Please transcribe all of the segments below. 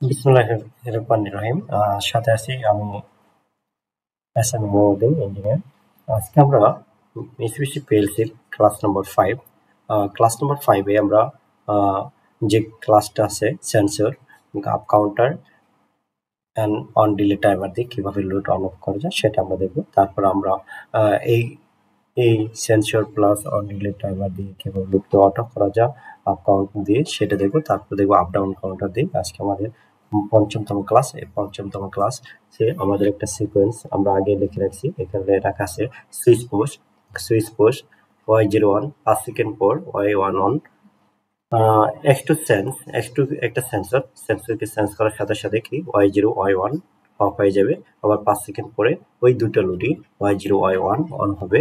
বিসমিল্লাহির রহমানির রহিম। সাথে আছি আমি এস এম মহিউদ্দিন ইঞ্জিনিয়ার। আজকে আমরা মিসিবিসি পিএলসির ক্লাস নম্বর 5 ক্লাস নম্বর 5 এ আমরা যে ক্লাসটা আছে sensor up counter and on delay timer দিয়ে কিভাবে লোড অন অফ করা যায় সেটা আমরা দেখব। তারপর আমরা এই এই sensor plus on delay timer দিয়ে কিভাবে লোডকে অটো করা যায় আপ কাউন্ট দিয়ে সেটা দেখবো। তারপর দেখবো আপ ডাউন কাউন্টার দিয়ে। আজকে আমাদের পঞ্চমতম ক্লাস। এই পঞ্চমতম ক্লাস সে আমাদের একটা সিকোয়েন্স আমরা আগে লিখে রাখছি। এখানে রাখা আছে সুইচ পোস্ট Y01 5 সেকেন্ড পর Y11 X2 সেন্স X2 একটা সেন্সরকে সেন্স করার সাথে সাথে কি Y0 Y1 অফ হয়ে যাবে। আবার 5 সেকেন্ড পরে ওই দুটো লোডই Y0 Y1 অন হবে।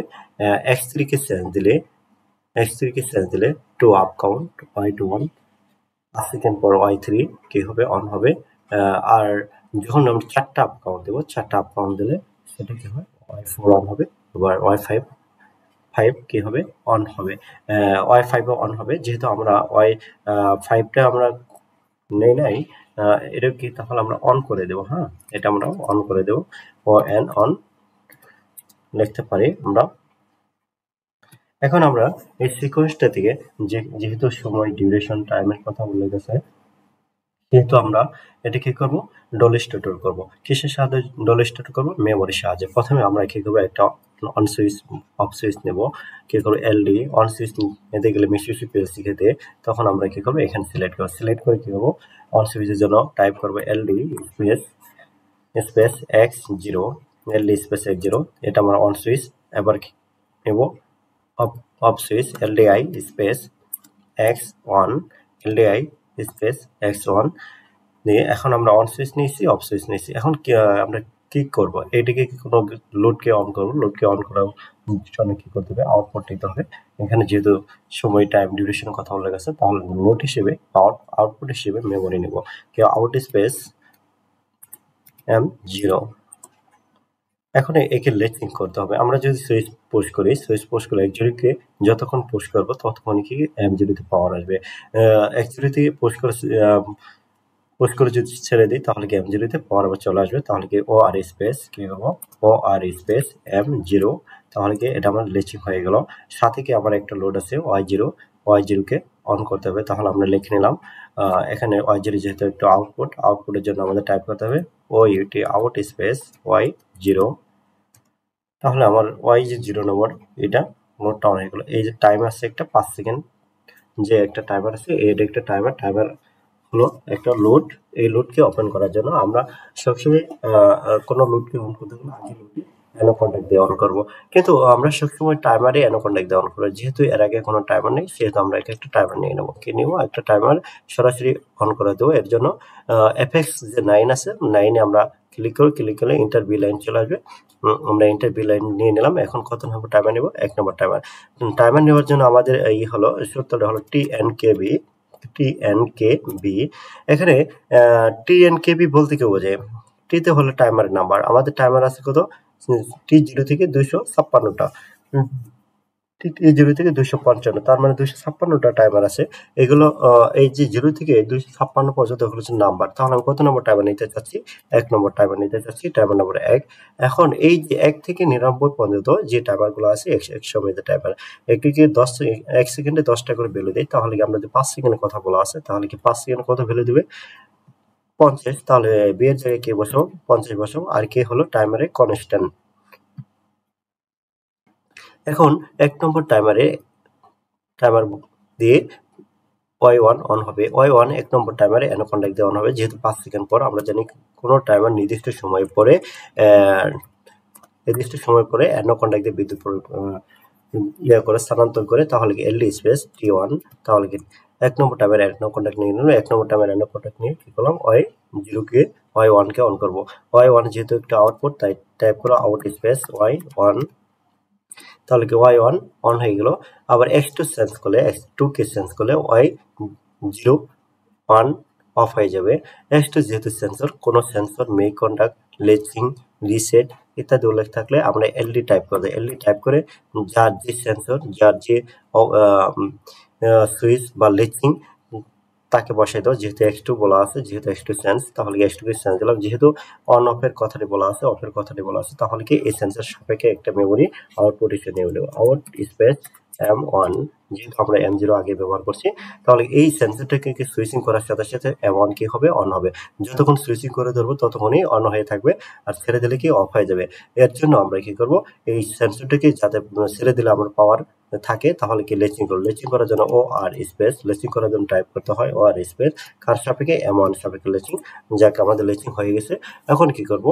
X3 কে সেন্স দিলে to up count Y21 5 second পর Y3 কি হবে অন হবে। আর যখন আমরা চারটা আপ কাউন্ট দেবো, চারটা আপ কাউন্ট দিলে সেটা কি হয় Y4 অন হবে। আবার Y5 কি হবে অন হবে। Y5 অন হবে। যেহেতু আমরা Y5টা আমরা নেই নাই, এটা কি তাহলে আমরা অন করে দেবো। হ্যাঁ, এটা আমরা অন করে দেবো। ও এন অন লিখতে পারি আমরা। এখন আমরা এই সিকোয়েন্সটা থেকে যেহেতু সময় ডিউরেশন টাইমের কথা উল্লেখ আছে, যেহেতু আমরা এটা কি করবো ডল স্টোর করবো। কিসের সাহায্যে ডল স্টোর করবো? মেমোরির সাহায্যে। প্রথমে আমরা কি করবো একটা অন সুইচ অফ সুইচ নেবো। কি করবো এলডি অন সুইচ নিতে গেলে মিসিবিসি পিএলসি খেতে, তখন আমরা কি করবো এখানে সিলেক্ট করে কি করবো অন সুইচের জন্য টাইপ করবো এলডি স্পেস X0 এলডি স্পেস X0। এটা আমরা অন সুইচ। এবার নেবো off switch LDI space X1 LDI space X1 দিয়ে এখন আমরা অন সুইচ নিয়েছি, অফ সুইচ নিয়েছি। এখন আমরা কি করব? এইটাকে কোনো লোডকে অন করবো। লোডকে অন করার জন্য কি করতে হবে? আউটপুট নিতে হবে। এখানে যেহেতু সময় টাইম ডিউরেশনের কথা উল্লেখ আছে, তাহলে লোড হিসেবে আউটপুট হিসেবে মেমোরি নেব। কি আউট স্পেস M0। এখন একে লেচিং করতে হবে। আমরা যদি সুইচ পুশ করি, সুইচ পুশ করলে X0কে যতক্ষণ পুশ করবো ততক্ষণ কি M0তে পাওয়ার আসবে। X0 থেকে পুশ করে যদি ছেড়ে দিই তাহলে কি M0তে পাওয়ার আবার চলে আসবে। তাহলে কি OR স্পেস কি হবো OR স্পেস M0। তাহলে কি এটা আমার লেচিং হয়ে গেল। সাথে কি আমার একটা লোড আছে Y0 কে অন করতে হবে। তাহলে আমরা লিখে নিলাম এখানে Y0 যেহেতু একটু আউটপুটের জন্য আমাদের টাইপ করতে হবে OUT আউট স্পেস Y0। তাহলে আমার Y0 নম্বর এটা লোডটা অন হয়ে গেল। এই যে টাইম আছে একটা 5 সেকেন্ড, যে একটা টাইমার আছে, এটা একটা টাইমার হলো একটা লোড। এই লোডকে ওপেন করার জন্য আমরা সবসময় কোনো লোডকে অন করতে গেলে আগে লোডে অ্যানো কন্ট্যাক্ট দিয়ে অন করবো। কিন্তু আমরা সবসময় টাইমারে অ্যানো কন্ট্যাক্ট দিয়ে অন করবো। যেহেতু এর আগে কোনো টাইমার নেই, সেহেতু আমরা একটা টাইমার নিয়ে নেবো। কি নিবো? একটা টাইমার সরাসরি অন করে দেবো। এর জন্য FX যে 9 আছে, 9-এ আমরা ক্লিক করলে ইন্টারভিউ লাইন চলে আসবে। আমরা ইন্টারভিউ লাইন নিয়ে নিলাম। এখন কত নম্বর টাইমার নেব? 1 নম্বর টাইমার নেওয়ার জন্য আমাদের এই হলো সূত্রটা হলো TNKB। এখানে TNKB বলতে কি বোঝায়? টিতে হলো টাইমারের নাম্বার। আমাদের টাইমার আছে কত? T0 থেকে 256টা। T0 থেকে 255, তার মানে 256টা টাইমার আছে। এগুলো এই যে 0 থেকে 256 পর্যন্ত হচ্ছে নাম্বার। তাহলে আমি কত নম্বর টাইমার নিতে চাচ্ছি? 1 নম্বর টাইমার নিতে চাচ্ছি, টাইমার নম্বর 1। এখন এই যে 1 থেকে 99 পর্যন্ত যে টাইমারগুলো আছে 100 মেয়াদের টাইমার, এটিকে 1 সেকেন্ডে 10টা করে ভ্যালু দেয়। তাহলে কি আমরা যে 5 সেকেন্ডের কথা বলা আছে, তাহলে কি 5 সেকেন্ডে কত ভ্যালু দেবে? 50। তাহলে B এর জায়গায় কে বসাবো? 50 বসাবো। আর কে হলো টাইমারের কনস্ট্যান্ট। এখন 1 নম্বর টাইমার দিয়ে Y1 অন হবে। Y1 1 নম্বর টাইমারে অ্যানো কন্ট্যাক্ট দিয়ে অন হবে। যেহেতু 5 সেকেন্ড পর, আমরা জানি কোনো টাইমার নির্দিষ্ট সময় পরে অ্যানো কন্ট্যাক্ট দিয়ে বিদ্যুৎ করে স্থানান্তর করে, তাহলে কি LD স্পেস T1। তাহলে কি 1 নম্বর টাইমারে অ্যানো কন্ট্যাক্ট নিয়ে নিল। 1 নম্বর টাইমারে অ্যানো কন্ট্যাক্ট নিয়ে কি করলাম? Y1 কে অন করবো। Y1 যেহেতু একটা আউটপুট, তাই টাইপ করো আউট স্পেস Y1। তাহলে কি Y1 অন হয়ে গেল। আবার X2 কে সেন্স করলে Y01 অফ হয়ে যাবে। X2 যেহেতু সেন্সর, কোনো সেন্সর মেক কন্ট্যাক্ট, লেচিং, রিসেট ইত্যাদি উল্লেখ থাকলে আমরা LD টাইপ করবো। LD টাইপ করে যার যে সুইচ বা লেচিং তাকে বসাই দাও, যেহেতু x2 বলা আছে, যেহেতু x2 সেন্স, তাহলে x2 কে সেন্স দিলাম, যেহেতু অন অফের কথাটি বলা আছে, অফের কথাটি বলা আছে, তাহলে কি এই সেন্সের সাপেক্ষে একটা মেমোরি আউটপুট হিসেবে নিয়ে নেব, আউট স্পেস M1, যেহেতু আমরা M0 আগে ব্যবহার করছি, তাহলে এই সেন্সরটাকে সুইচিং করার সাথে সাথে M1 কি হবে, অন হবে। যতক্ষণ সুইচিং করে ধরবো ততক্ষণই অন হয়ে থাকবে, আর ছেড়ে দিলে কি অফ হয়ে যাবে। এর জন্য আমরা কি করব, এই সেন্সরটাকে যাতে ছেড়ে দিলে আমার পাওয়ার থাকে, তাহলে কি লেচিং করব। লেচিং করার জন্য ও আর স্পেস, লেচিং করার জন্য টাইপ করতে হয় ও আর স্পেস কার সাপেক্ষে, M1 সাপেক্ষে লেচিং। যাকে আমাদের লেচিং হয়ে গেছে। এখন কি করব,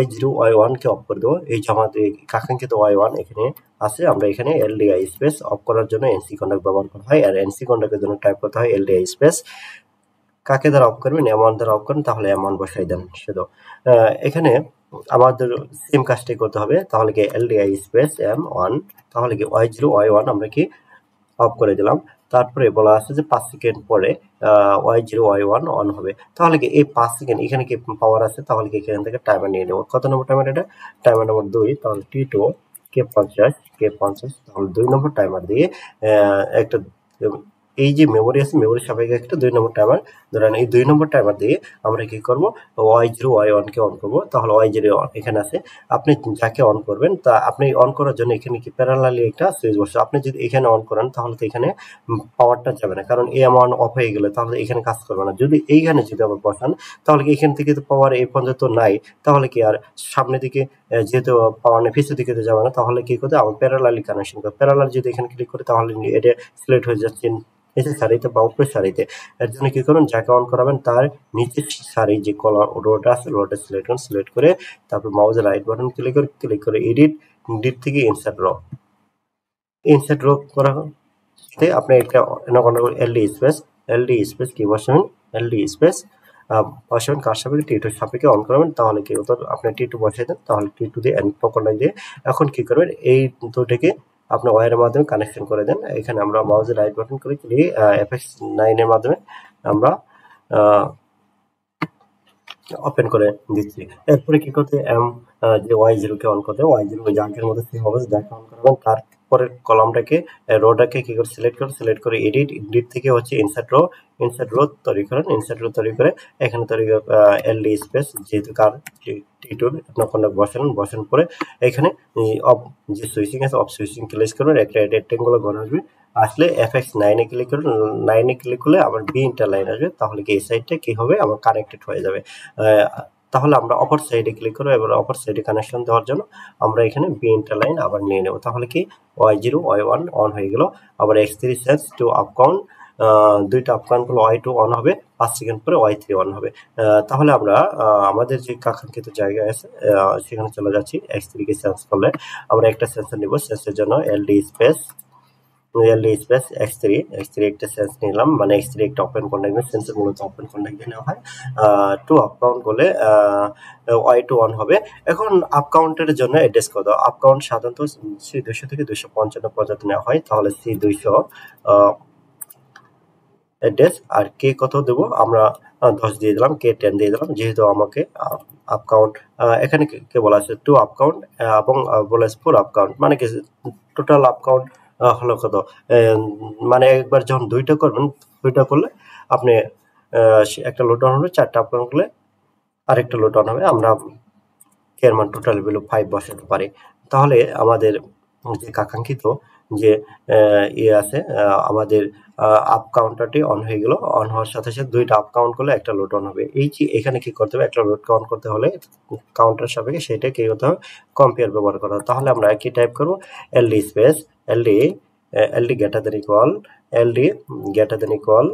Y0 Y1 কে অফ করে দেবো। এই যে আমাদের কাঙ্ক্ষিত Y1 এখানে আছে, আমরা এখানে LDI স্পেস অফ করার জন্য NC কন্ডাক্ট ব্যবহার করা হয়, আর NC কন্ডাক্টের জন্য টাইপ করতে হয় LDI স্পেস। কাকে দ্বারা অফ করবেন, M1 দ্বারা অফ করেন, তাহলে M1 বসাই দেন শুধু। এখানে আমাদের সেম কাজটাই করতে হবে, তাহলে কি LDI স্পেস M1, তাহলে কি Y0 Y1 আমরা কি অফ করে দিলাম। তারপরে বলা আছে যে 5 সেকেন্ড পরে Y0 Y1 অন হবে, তাহলে কি এই 5 সেকেন্ড এখানে কি পাওয়ার আছে, তাহলে কি এখান থেকে টাইমার নিয়ে নেব। কত নম্বর টাইমার এটা, টাইমার নম্বর 2, তাহলে T2 K50, তাহলে 2 নম্বর টাইমার দিয়ে একটা এই যে মেমোরি আছে, মেমোরির সাপেক্ষে একটা 2 নম্বর টাইমার ধরেন, এই 2 নম্বর টাইমার দিয়ে আমরা কি করব, Y0 Y1 কে অন করব। তাহলে Y0 এখানে আছে, আপনি যাকে অন করবেন তা আপনি অন করার জন্য এখানে কি প্যারালালি একটা সুইচ বসে, আপনি যদি এখানে অন করেন তাহলে তো এখানে পাওয়ারটা যাবে না, কারণ M1 অফ হয়ে গেলে তাহলে এখানে কাজ করবে না। যদি এইখানে যদি আবার বসান, তাহলে কি এখান থেকে তো পাওয়ার এই পর্যন্ত নাই, তাহলে কি আর সামনের দিকে যেহেতু পাওয়ার নেই, পিছনের দিকে তো যাবে না, তাহলে কি করতে আমার প্যারালালি কানেকশন করতে, প্যারালাল যদি এখানে ক্লিক করে তাহলে এটা সিলেক্ট হয়ে যাচ্ছে নিচে সারিতে বা উপরের সারিতে। এর জন্য কি করুন, যাকে অন করাবেন তার নিচের সারি যে কলার রোটা আছে, রোটা সিলেক্ট করুন, সিলেক্ট করে তারপর মাউসের রাইট বাটন ক্লিক করে এডিট থেকে ইনসার্ট র, ইনসার্ট র করা আপনি একটা LD স্পেস কি বসাবেন, LD স্পেস বসাবেন কার সাপেক্ষে, T2 সাপেক্ষে অন করবেন, তাহলে কি হতো, আপনি T2 বসাই দেন, তাহলে T2 দিয়ে কন্ডাক্ট দিয়ে এখন কি করবেন, এই দুটোকে আপনি ওয়্যারের মাধ্যমে কানেকশন করে দেন। এখানে আমরা মাউসের রাইট বাটন ক্লিক করে FX9 এর মাধ্যমে আমরা ওপেন করে দিচ্ছি। এরপরে কি করতে, যে Y0 কে অন করতে, Y0 ওই জাঙ্কের মধ্যে সেভ হবে, যাকে অন করবেন তারপরের কলামটাকে রোটাকে কি করে সিলেক্ট করে এডিট থেকে হচ্ছে ইনসার্ট রো তৈরি করেন, ইনসার্ট রো তৈরি করে এখানে তৈরি LD স্পেস, যেহেতু কার T2 আপনার বসান পরে এখানে অফ যে সুইচিং আছে, অফ সুইচিং ক্লিক করবেন, একটা রেক্টেঙ্গুলার ঘর আসবে, আসলে FX9 এ ক্লিক করুন, 9 এ ক্লিক করলে আমার বি ইন্টার লাইন আসবে, তাহলে কি এই সাইডটা কি হবে, আমার কানেক্টেড হয়ে যাবে। তাহলে আমরা অপর সাইডে ক্লিক করবো, এবার অপর সাইডে কানেকশন দেওয়ার জন্য আমরা এখানে বি ইন্টার লাইন আবার নিয়ে নেব, তাহলে কি Y0 Y1 অন হয়ে গেল। আবার X3 sense to up count, দুইটা আপ কাউন্ট করলে Y2 অন হবে, 5 সেকেন্ড পরে Y3 অন হবে। তাহলে আমরা আমাদের যে কাঙ্ক্ষিত জায়গায় আছে সেখানে চলে যাচ্ছি। X3 কে সেন্স করলে আমরা একটা সেন্সর নিব, সেন্সের জন্য LD স্পেস X3 একটা সেন্স নিলাম, মানে X3 একটা ওপেন কন্টাক্ট নিয়ে, সেন্সর মূলত ওপেন কন্টাক্ট দিয়ে নেওয়া হয়। টু আপ কাউন্ট করলে Y2 অন হবে। এখন আপ কাউন্টের জন্য অ্যাড্রেস কত, আপ কাউন্ট সাধারণত C200 থেকে 255 পর্যন্ত নেওয়া হয়, তাহলে C200 অ্যাড্রেস, আর কে কত দেবো আমরা 10 দিয়ে দিলাম, কে 10 দিয়ে দিলাম, যেহেতু আমাকে আপ কাউন্ট এখানে কে বলা আছে 2 আপ কাউন্ট এবং বলা আছে 4 আপ কাউন্ট, মানে কি টোটাল আপ কাউন্ট হলো কত, মানে একবার যখন দুইটা করবেন, দুইটা করলে আপনি একটা লোড অন হবে, 4টা আপ কাউন্ট করলে আরেকটা লোড অন হবে, আমরা কে এর মান টোটাল ভ্যালু 5 বসাতে পারি। তাহলে আমাদের যে কাঙ্ক্ষিত যে আছে, আমাদের আপ কাউন্টারটি অন হয়ে গেল, অন হওয়ার সাথে সাথে দুইটা আপ কাউন্ট করলে একটা লোড অন হবে। এই যে এখানে কি করতে হবে, একটা লোড কাউন্ট করতে হলে কাউন্টার সাপেক্ষে সেটা কি হতে হবে, কম্পেয়ার ব্যবহার করা। তাহলে আমরা কি টাইপ করব, LD space LD greater than equal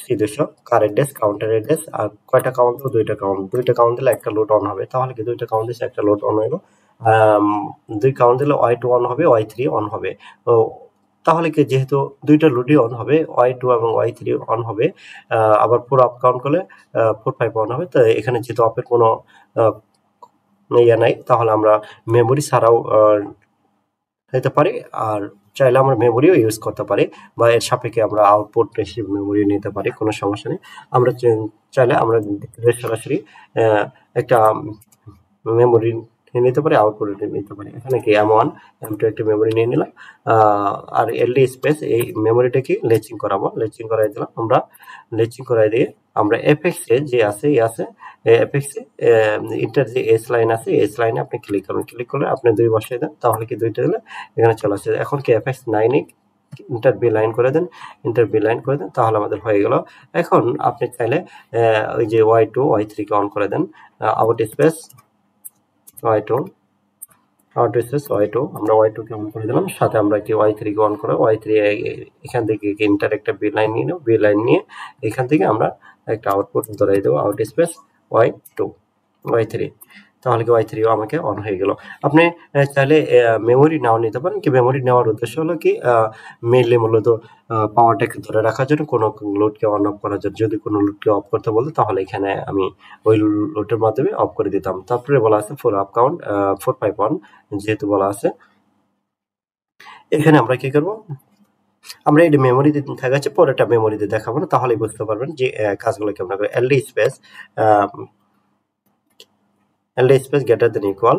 C200 কার অ্যাড্রেস, কাউন্টার অ্যাড্রেস, আর কয়টা কাউন্ট দেবো, দুইটা কাউন্ট দিলে একটা লোড অন হবে, তাহলে কি দুইটা কাউন্ট দিচ্ছে একটা লোড অন হইলো, 2 কাউন্ট দিলে Y2 অন হবে, Y3 অন হবে। তাহলে কি যেহেতু দুইটা লোডই অন হবে, Y2 এবং Y3 অন হবে, আবার পুরো আপ কাউন্ট করলে 4 5 অন হবে। তো এখানে যেহেতু আপের কোনো ইয়ে নাই, তাহলে আমরা মেমোরি ছাড়াও নিতে পারি, আর চাইলে আমরা মেমোরিও ইউজ করতে পারি, বা এর সাপেক্ষে আমরা আউটপুট হিসেবে মেমোরি নিতে পারি, কোনো সমস্যা নেই। আমরা চাইলে আমরা সরাসরি একটা মেমোরি নিয়ে নিতে পারি, আউটপুট নিতে পারি। এখানে কি M1 M2 একটি মেমোরি নিয়ে নিলাম, আর এলডি স্পেস এই মেমোরিটাকে লেচিং করাবো, লেচিং করাই দিলাম আমরা। লেচিং করাই দিয়ে আমরা এফএক্সে যে আছে এফএক্সে ইন্টার যে এস লাইন আছে, এস লাইনে আপনি ক্লিক করুন, ক্লিক করলে আপনি 2 বসাই দেন, তাহলে কি 2টা দিলে এখানে চলে আসছে। এখন কি এফএক্স 9 ইন্টার বি লাইন করে দেন, ইন্টার বি লাইন করে দেন, তাহলে আমাদের হয়ে গেল। এখন আপনি চাইলে ওই যে Y2 Y3 কে অন করে দেন, out space Y2 out space Y2, আমরা Y2 কে অন করে দিলাম, সাথে আমরা কি Y3 কে অন করে Y3 এখান থেকে ইন্টার একটা বি লাইন নিয়ে নেব, বি লাইন নিয়ে এখান থেকে আমরা একটা আউটপুট ধরাই দেবো, আউট স্পেস Y2 Y3, তাহলে কি Y3 আমাকে অন হয়ে গেল। আপনি চাইলে মেমোরি নাও নিতে পারেন, কি মেমোরি নেওয়ার উদ্দেশ্য হলো কি মেইনলি মূলত পাওয়ারটাকে ধরে রাখার জন্য, কোনো লোডকে অন অফ করার জন্য। যদি কোনো লোডকে অফ করতে বলতো তাহলে এখানে আমি ওই লোডের মাধ্যমে অফ করে দিতাম। তারপরে বলা আছে 4 আপ কাউন্ট 451, যেহেতু বলা আছে এখানে আমরা কি করব, আমরা এই মেমোরিতে থাকাচ্ছে, পরেরটা মেমোরিতে দেখাবো না, তাহলেই বুঝতে পারবেন যে কাজগুলো কেমন করে। LD space greater than equal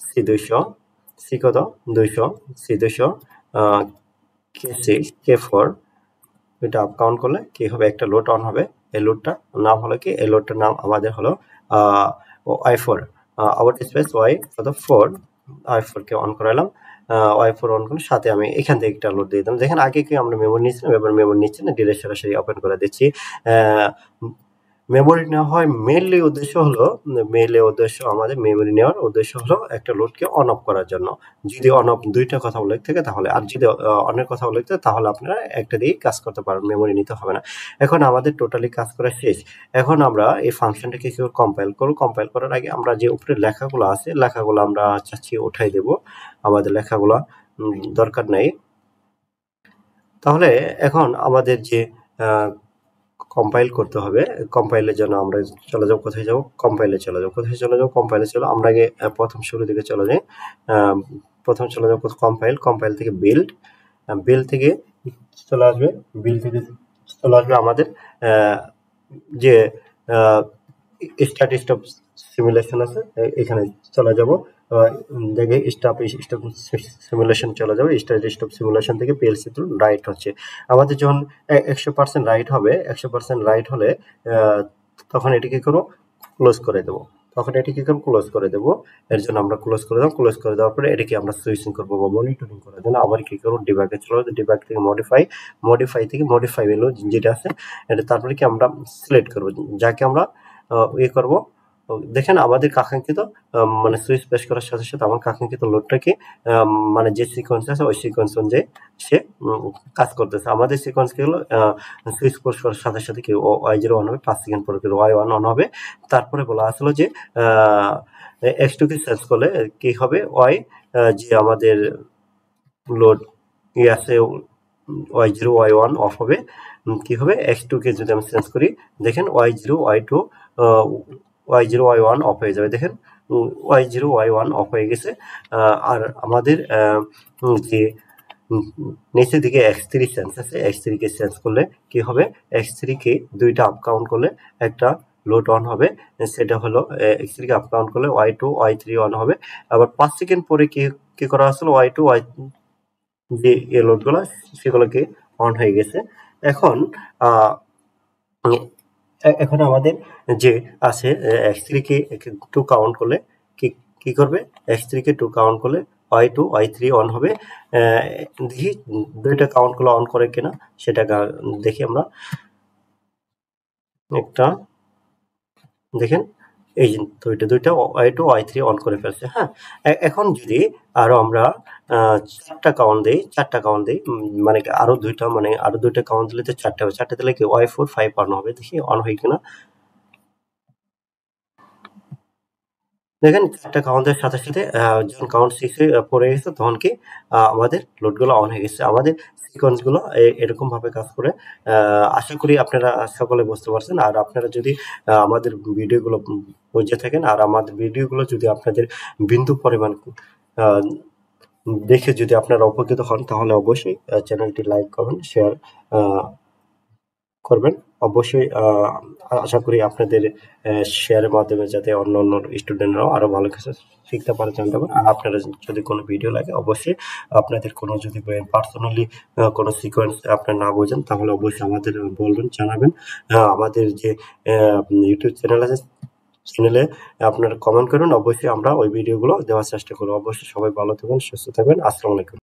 C200, C কত 200, C200 K6 K4, এটা আপ কাউন্ট করলে কি হবে, একটা লোড অন হবে। এই লোডটা নাম হলো কি, এই লোডটার নাম আমাদের হলো I4, আউট স্পেস Y কত 4, I4 কে অন করালাম, Y4 অন করলে সাথে আমি এখান থেকে একটা লোড দিয়ে দিলাম। দেখেন আগে কি আমরা মেমোরি নিচ্ছিলাম, এবার মেমোরি নিচ্ছি না, ডিরেক্ট সরাসরি ওপেন করে দিচ্ছি। মেমোরি নেওয়া হয় মেইনলি উদ্দেশ্য হলো, আমাদের মেমোরি নেওয়ার উদ্দেশ্য হলো একটা লোডকে অন অফ করার জন্য। যদি অন অফ 2টা কথা উল্লেখ থাকে তাহলে, আর যদি অনের কথা উল্লেখ থাকে তাহলে আপনারা একটা দিয়েই কাজ করতে পারবেন, মেমোরি নিতে হবে না। এখন আমাদের টোটালি কাজ করা শেষ। এখন আমরা এই ফাংশনটাকে কি কম্পাইল করব। কম্পাইল করার আগে আমরা যে উপরে লেখাগুলো আছে, লেখাগুলো আমরা চাচ্ছি উঠাই দেব, আমাদের লেখাগুলো দরকার নেই। তাহলে এখন আমাদের যে কম্পাইল করতে হবে, কম্পাইলের জন্য আমরা চলে যাব, কোথায় যাব, কম্পাইলে চলে যাব, কোথায় চলে যাব, কম্পাইলে চলে। আমরা আগে প্রথম শুরু দিকে চলে যাই, প্রথম চলে যাব কম্পাইল, কম্পাইল থেকে বিল্ড, বিল্ড থেকে চলে আসবে, বিল্ড থেকে চলে আসবে আমাদের যে স্টার্ট স্টপ সিমুলেশন আছে, এখানে চলে যাব, দেখে স্টপ সিমুলেশন চলে যাবে। স্টার্ট স্টপ সিমুলেশন থেকে পিএলসি থ্রু রাইট হচ্ছে। আমাদের যখন 100% রাইট হবে, 100% রাইট হলে তখন এটিকে করো ক্লোজ করে দেবো, তখন এটিকে ক্লোজ করে দেবো। এর জন্য আমরা ক্লোজ করে দেবো, ক্লোজ করে দেওয়ার পরে এটিকে আমরা সুইচিং করবো বা মনিটরিং করার জন্য আবার কি করবো, ডিবাগে চলে যাবো, ডিবাগ থেকে মডিফাই থেকে মডিফাই ভ্যালু যেটা আছে এটা, তারপরে কি আমরা সিলেক্ট করবো, যাকে আমরা করবো। দেখেন আমাদের কাঙ্ক্ষিত মানে সুইচ প্রেস করার সাথে সাথে আমার কাঙ্ক্ষিত লোডটাকে মানে যে সিকোয়েন্স আছে ওই সিকোয়েন্স অনুযায়ী সে কাজ করতেছে। আমাদের সিকোয়েন্স কি হলো, সুইচ প্রেস করার সাথে সাথে কি Y0 অন হবে, 5 সেকেন্ড পরে Y1 অন হবে। তারপরে বলা আসলো যে X2 কে সেন্স করলে কি হবে, যে আমাদের লোড আছে Y0 Y1 অফ হবে, কি হবে X2 কে যদি আমি সেন্স করি, দেখেন Y0 Y1 অফ হয়ে যাবে। দেখেন Y0 Y1 অফ হয়ে গেছে। আর আমাদের যে নিচের দিকে X3 সেন্স আছে, X3 কে সেন্স করলে কি হবে, X3 কে 2টা আপ কাউন্ট করলে একটা লোড অন হবে, সেটা হলো X3 কে আপ কাউন্ট করলে Y2 Y3 অন হবে। আবার 5 সেকেন্ড পরে কি করা আসলে Y2 যে এই লোডগুলো সেগুলোকে অন হয়ে গেছে। এখন এখন আমাদের যে আছে X3 কে 2 কাউন্ট করলে কি করবে, X3 কে 2 কাউন্ট করলে Y2 Y3 অন হবে। দেখি 2টা কাউন্ট গুলো অন করে কিনা সেটা দেখি আমরা একটা, দেখেন এই যে দুইটা Y2 Y3 অন করে ফেলছে। হ্যাঁ, এখন যদি আরো আমরা 4টা কাউন্ট দেই, মানে আরো 2টা কাউন্ট দিলে তো 4টা হবে, 4টা দিলে কি Y4 5 অন হবে, দেখি অন হয় কিনা। দেখেন 4টা কাউন্টের সাথে সাথে যখন কাউন্ট 6 পড়ে গেছে তখন কি আমাদের লোডগুলো অন হয়ে গেছে। আমাদের সিকোয়েন্সগুলো এরকম ভাবে কাজ করে। আশা করি আপনারা সকলে বুঝতে পারছেন। আর আপনারা যদি আমাদের ভিডিওগুলো বুঝে থাকেন, আর আমাদের ভিডিওগুলো যদি আপনাদের বিন্দু পরিমাণ দেখে যদি আপনারা উপকৃত হন, তাহলে অবশ্যই চ্যানেলটি লাইক, কমেন্ট, শেয়ার করবেন। অবশ্যই আশা করি আপনাদের শেয়ারের মাধ্যমে যাতে অন্য স্টুডেন্টরাও আরো ভালো কিছু শিখতে পারে, জানতে পারে। আর আপনারা যদি কোনো ভিডিও লাগে অবশ্যই আপনাদের কোনো যদি পার্সোনালি কোনো সিকোয়েন্স আপনারা না বোঝেন তাহলে অবশ্যই আমাদের বলবেন, জানাবেন। আমাদের যে ইউটিউব চ্যানেল আছে, চ্যানেলে আপনারা কমেন্ট করুন, অবশ্যই আমরা ওই ভিডিওগুলো দেওয়ার চেষ্টা করবো। অবশ্যই সবাই ভালো থাকবেন, সুস্থ থাকবেন। আসসালামু আলাইকুম।